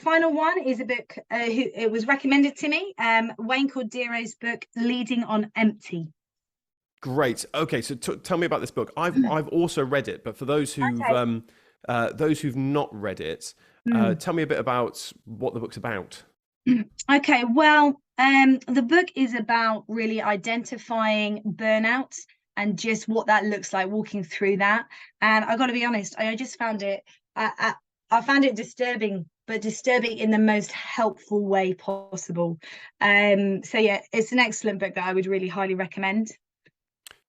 final one is a book it was recommended to me, Wayne Cordero's book, Leading on Empty. Great. Okay, so tell me about this book. I've also read it, but for Okay. those who've not read it, Mm. tell me a bit about what the book's about. Okay, well, the book is about really identifying burnout and just what that looks like, walking through that. And I got to be honest, I just found it, I found it disturbing, but disturbing in the most helpful way possible. So yeah, it's an excellent book that I would really highly recommend.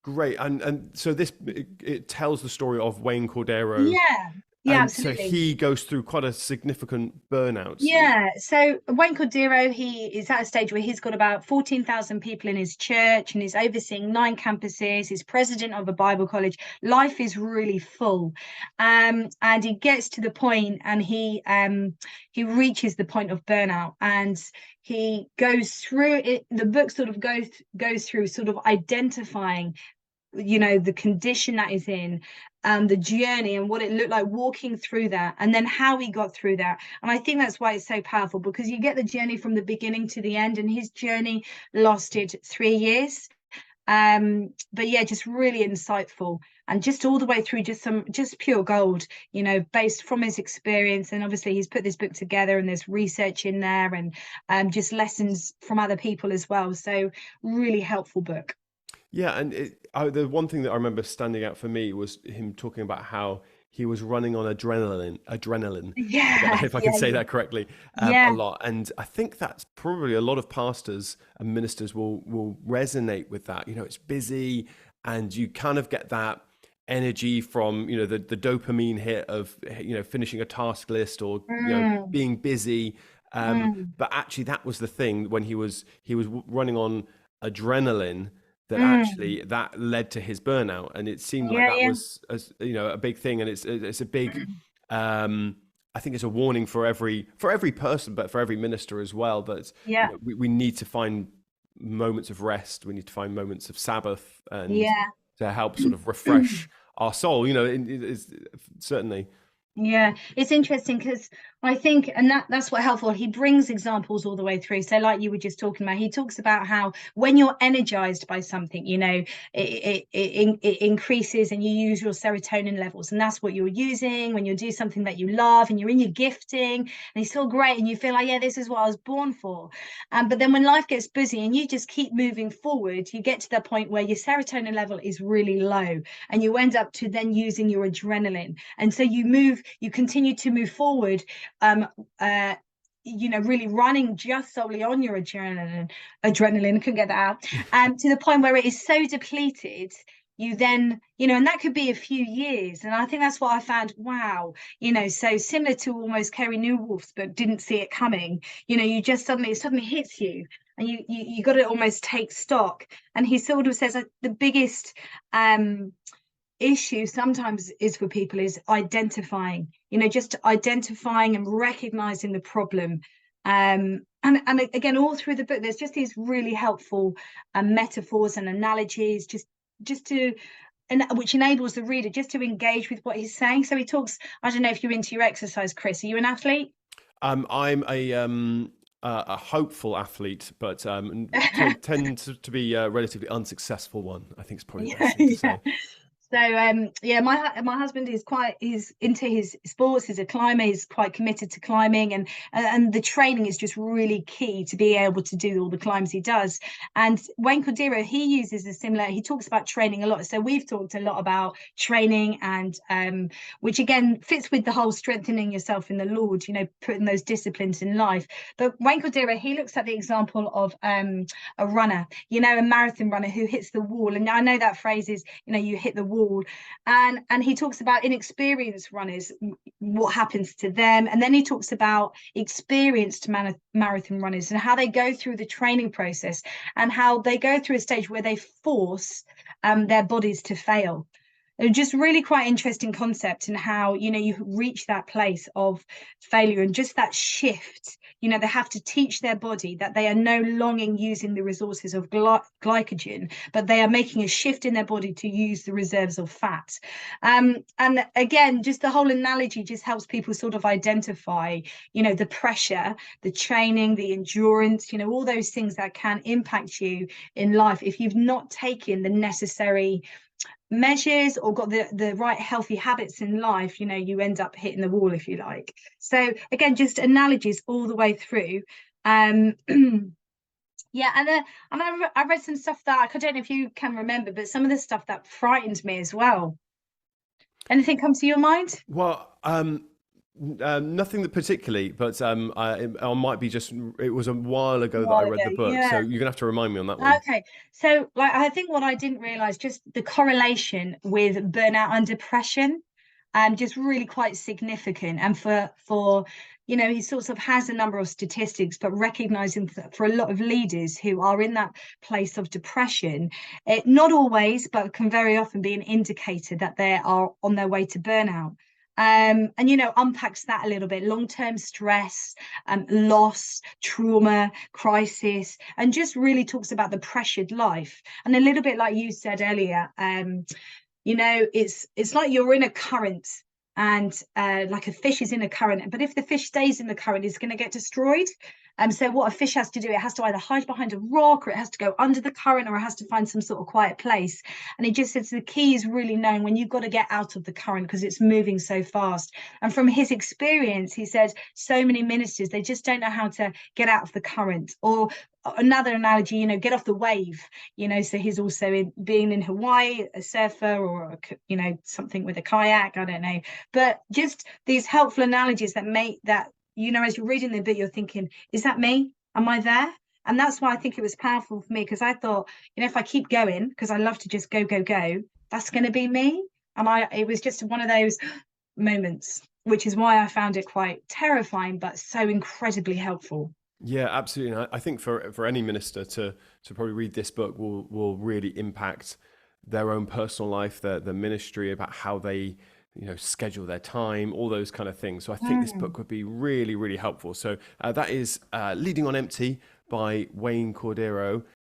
Great. And so it tells the story of Wayne Cordero, Yeah, yeah, and so absolutely. he goes through quite a significant burnout. Yeah, so Wayne Cordero, he is at a stage where he's got about 14,000 people in his church and he's overseeing 9 campuses. He's president of a Bible college. Life is really full. And he gets to the point and he reaches the point of burnout and he goes through it. The book sort of goes through sort of identifying, the condition that is in, the journey and what it looked like walking through that, and then how he got through that. And I think that's why it's so powerful, because you get the journey from the beginning to the end, and his journey lasted 3 years. But yeah, just really insightful, and just all the way through, just pure gold, based from his experience. And obviously he's put this book together and there's research in there, and just lessons from other people as well. So really helpful book. Yeah, and the one thing that I remember standing out for me was him talking about how he was running on adrenaline, Yeah, if I can yeah, say that correctly, a yeah. lot. And I think that's probably a lot of pastors and ministers will resonate with that. It's busy, and you kind of get that energy from the dopamine hit of finishing a task list, or Mm, being busy. mm, But actually, that was the thing when he was running on adrenaline, that mm. actually that led to his burnout, and it seemed like Yeah, that yeah. was a big thing. And it's a big, I think it's a warning for every person, but for every minister as well, that Yeah, we need to find moments of rest, we need to find moments of Sabbath, and yeah. to help sort of refresh our soul. It's certainly. Yeah, it's interesting because I think, and that's what helpful. He brings examples all the way through. So, like you were just talking about, he talks about how when you're energized by something, it increases and you use your serotonin levels, and that's what you're using when you do something that you love and you're in your gifting and it's all great and you feel like, yeah, this is what I was born for. But then when life gets busy and you just keep moving forward, you get to the point where your serotonin level is really low, and you end up to then using your adrenaline, and so you continue to move forward, um uh really running just solely on your adrenaline, couldn't get that out, to the point where it is so depleted. You then, and that could be a few years. And I think that's what I found. Wow, so similar to almost Kerry Newolf's book, Didn't See It Coming. You just it suddenly hits you, and you got to almost take stock. And he sort of says the biggest issue sometimes is for people is identifying, just identifying and recognizing the problem. And again, all through the book there's just these really helpful metaphors and analogies, just to, and which enables the reader just to engage with what he's saying. So he talks, I don't know if you're into your exercise, Chris. Are you an athlete? I'm a hopeful athlete, but tend to be a relatively unsuccessful one, I think is probably the Yeah, best thing to yeah. say. So yeah, my husband he's into his sports. He's a climber. He's quite committed to climbing, and the training is just really key to be able to do all the climbs he does. And Wayne Cordero, he uses a similar. He talks about training a lot. So we've talked a lot about training, and which again fits with the whole strengthening yourself in the Lord. Putting those disciplines in life. But Wayne Cordero, he looks at the example of a runner, a marathon runner who hits the wall. And I know that phrase is, you hit the wall. And he talks about inexperienced runners, what happens to them. And then he talks about experienced marathon runners and how they go through the training process, and how they go through a stage where they force their bodies to fail. Just really quite interesting concept, and how you reach that place of failure, and just that shift you know, they have to teach their body that they are no longer using the resources of glycogen, but they are making a shift in their body to use the reserves of fat. And again, just the whole analogy just helps people sort of identify, you know, the pressure, the training, the endurance, you know, all those things that can impact you in life if you've not taken the necessary measures or got the right healthy habits in life. You know, you end up hitting the wall, if you like. So again, just analogies all the way through. Yeah, and I read some stuff that I don't know if you can remember, but some of the stuff that frightened me as well. Anything come to your mind? Well, nothing that particularly, but I might be just. It was a while A ago that I while read ago, the book, so yeah. you're gonna have to remind me on that one. Okay, so like I think what I didn't realize just the correlation with burnout and depression, just really quite significant. And for you know, he sort of has a number of statistics, but recognizing that for a lot of leaders who are in that place of depression, it not always, but can very often be an indicator that they are on their way to burnout. And you know, unpacks that a little bit: long-term stress, loss, trauma, crisis, and just really talks about the pressured life. And a little bit like you said earlier, you know, it's like you're in a current, and like a fish is in a current, but if the fish stays in the current, it's going to get destroyed. So what a fish has to do, it has to either hide behind a rock, or it has to go under the current, or it has to find some sort of quiet place. And he just says the key is really knowing when you've got to get out of the current because it's moving so fast. And from his experience, he said so many ministers, they just don't know how to get out of the current. Or another analogy, you know, get off the wave. You know, so he's also being in Hawaii, a surfer, or you know, something with a kayak, I don't know. But just these helpful analogies that make that, you know, as you're reading the bit, you're thinking, is that me? Am I there? And that's why I think it was powerful for me, because I thought, you know, if I keep going, because I love to just go, go, go, that's going to be me. And it was just one of those moments, which is why I found it quite terrifying, but so incredibly helpful. Yeah, absolutely. And I think for any minister to probably read this book will really impact their own personal life, their ministry, about how they, you know, schedule their time, all those kind of things. So I think this Mm. book would be really, really helpful. So that is Leading on Empty by Wayne Cordero.